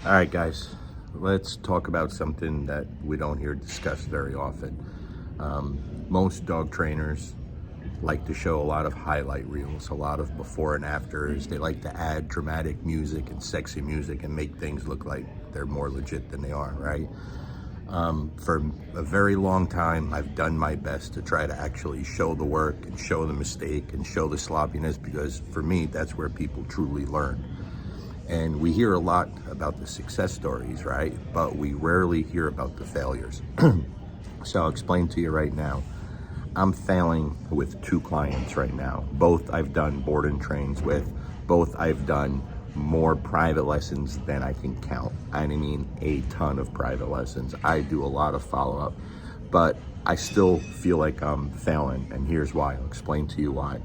All right, guys, let's talk about something that we don't hear discussed very often. Most dog trainers like to show a lot of highlight reels, a lot of before and afters. They like to add dramatic music and sexy music and make things look like they're more legit than they are, right? For a very long time, I've done my best to try to actually show the work and show the mistake and show the sloppiness, because for me, that's where people truly learn. And we hear a lot about the success stories, right? But we rarely hear about the failures. So I'll explain to you right now. I'm failing with 2 clients right now. Both I've done board and trains with. Both I've done more private lessons than I can count. I mean, a ton of private lessons. I do a lot of follow-up, but I still feel like I'm failing, and here's why. I'll explain to you why.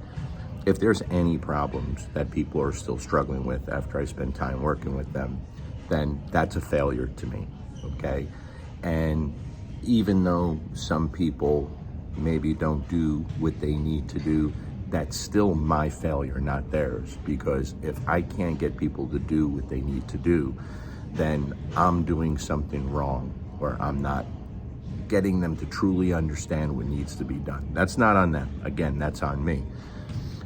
If there's any problems that people are still struggling with after I spend time working with them, then that's a failure to me, okay? And even though some people maybe don't do what they need to do, that's still my failure, not theirs. Because if I can't get people to do what they need to do, then I'm doing something wrong, or I'm not getting them to truly understand what needs to be done. That's not on them. Again, that's on me.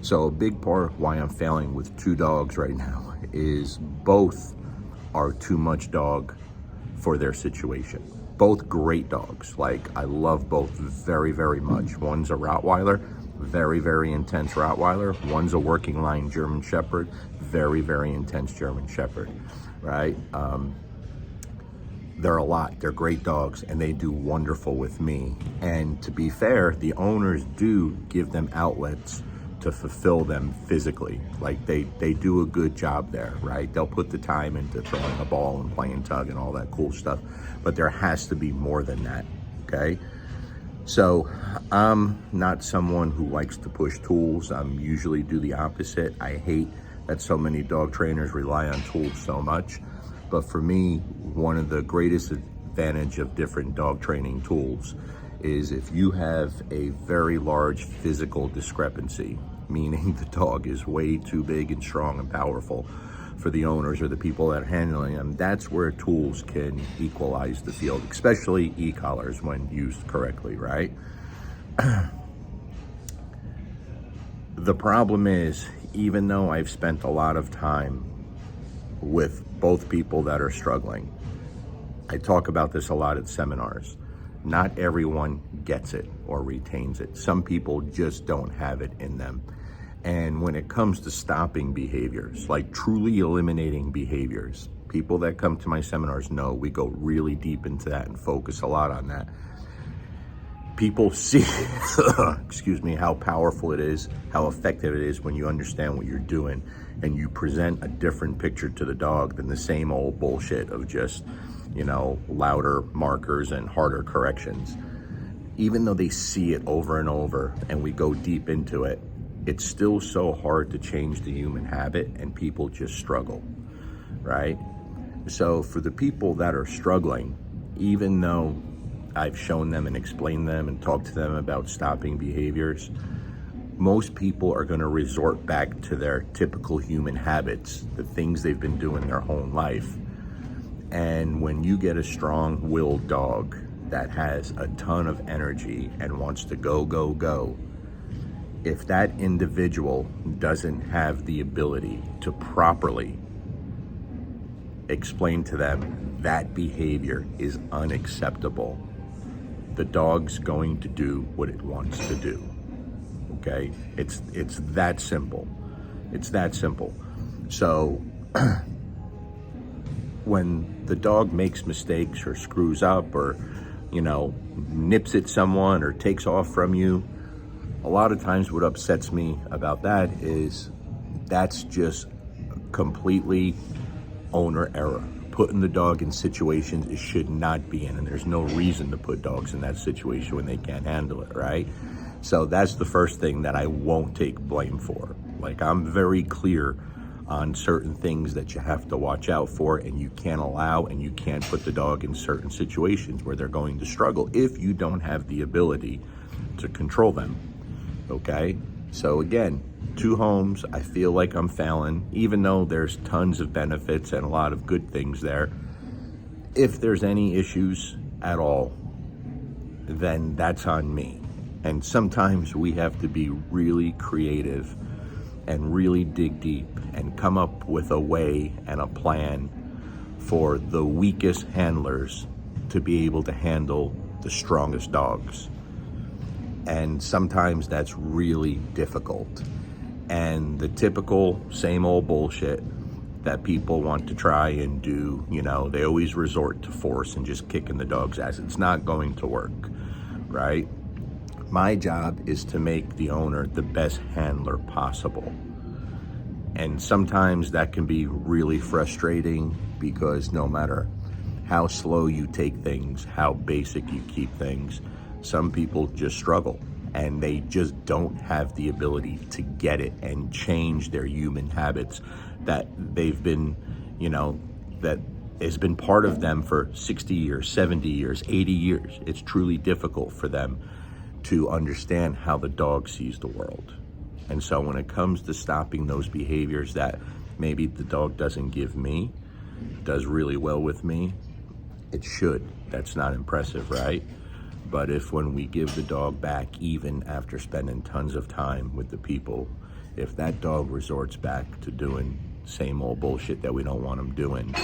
So a big part of why I'm failing with 2 dogs right now is both are too much dog for their situation. Both great dogs. Like, I love both very, very much. One's a Rottweiler, very, very intense Rottweiler. One's a working line German Shepherd, very, very intense German Shepherd, right? They're a lot. They're great dogs, and they do wonderful with me. And to be fair, the owners do give them outlets to fulfill them physically. Like, they do a good job there, right? They'll put the time into throwing a ball and playing tug and all that cool stuff, but there has to be more than that, okay? So I'm not someone who likes to push tools. I'm usually do the opposite. I hate that so many dog trainers rely on tools so much. But for me, one of the greatest advantage of different dog training tools is if you have a very large physical discrepancy, meaning the dog is way too big and strong and powerful for the owners or the people that are handling them, that's where tools can equalize the field, especially e-collars when used correctly, right? The problem is, even though I've spent a lot of time with both people that are struggling, I talk about this a lot at seminars. Not everyone gets it or retains it. Some people just don't have it in them. And when it comes to stopping behaviors, like truly eliminating behaviors, people that come to my seminars know we go really deep into that and focus a lot on that. People see, excuse me, how powerful it is, how effective it is when you understand what you're doing and you present a different picture to the dog than the same old bullshit of just, you know, louder markers and harder corrections. Even though they see it over and over and we go deep into it, it's still so hard to change the human habit, and people just struggle, right? So for the people that are struggling, even though I've shown them and explained them and talked to them about stopping behaviors, most people are going to resort back to their typical human habits, the things they've been doing their whole life. And when you get a strong-willed dog that has a ton of energy and wants to go, go, go, if that individual doesn't have the ability to properly explain to them that behavior is unacceptable, the dog's going to do what it wants to do, okay? It's that simple. It's that simple. So when the dog makes mistakes or screws up or, you know, nips at someone or takes off from you, a lot of times what upsets me about that is that's just completely owner error. Putting the dog in situations it should not be in, and there's no reason to put dogs in that situation when they can't handle it, right? So that's the first thing that I won't take blame for. Like, I'm very clear on certain things that you have to watch out for, and you can't allow and you can't put the dog in certain situations where they're going to struggle if you don't have the ability to control them, okay? So again, 2 homes, I feel like I'm failing, even though there's tons of benefits and a lot of good things there. If there's any issues at all, then that's on me. And sometimes we have to be really creative and really dig deep and come up with a way and a plan for the weakest handlers to be able to handle the strongest dogs. And sometimes that's really difficult. And the typical same old bullshit that people want to try and do, they always resort to force and just kicking the dog's ass. It's not going to work, right? My job is to make the owner the best handler possible. And sometimes that can be really frustrating because no matter how slow you take things, how basic you keep things, some people just struggle and they just don't have the ability to get it and change their human habits that they've been, that has been part of them for 60 years, 70 years, 80 years. It's truly difficult for them to understand how the dog sees the world. And so when it comes to stopping those behaviors that maybe the dog doesn't give me, does really well with me, it should. That's not impressive, right? But if when we give the dog back, even after spending tons of time with the people, if that dog resorts back to doing same old bullshit that we don't want them doing,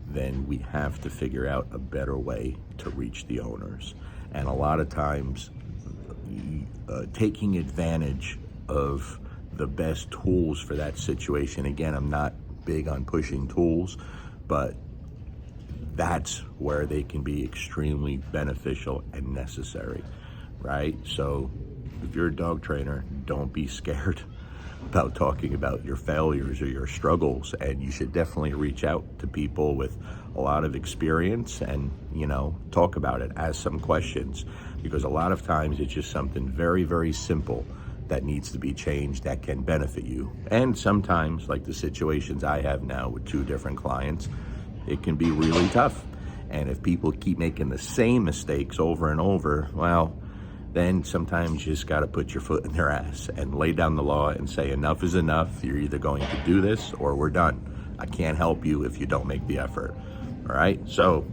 then we have to figure out a better way to reach the owners. And a lot of times, taking advantage of the best tools for that situation. Again, I'm not big on pushing tools, but that's where they can be extremely beneficial and necessary, right? So if you're a dog trainer, don't be scared about talking about your failures or your struggles, and you should definitely reach out to people with a lot of experience and talk about it, ask some questions, because a lot of times it's just something very, very simple that needs to be changed that can benefit you. And sometimes, like the situations I have now with 2 different clients, it can be really tough. And if people keep making the same mistakes over and over, well, then sometimes you just got to put your foot in their ass and lay down the law and say enough is enough. You're either going to do this or we're done. I can't help you if you don't make the effort. All right. So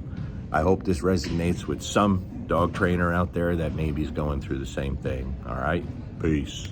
I hope this resonates with some dog trainer out there that maybe is going through the same thing. All right. Peace.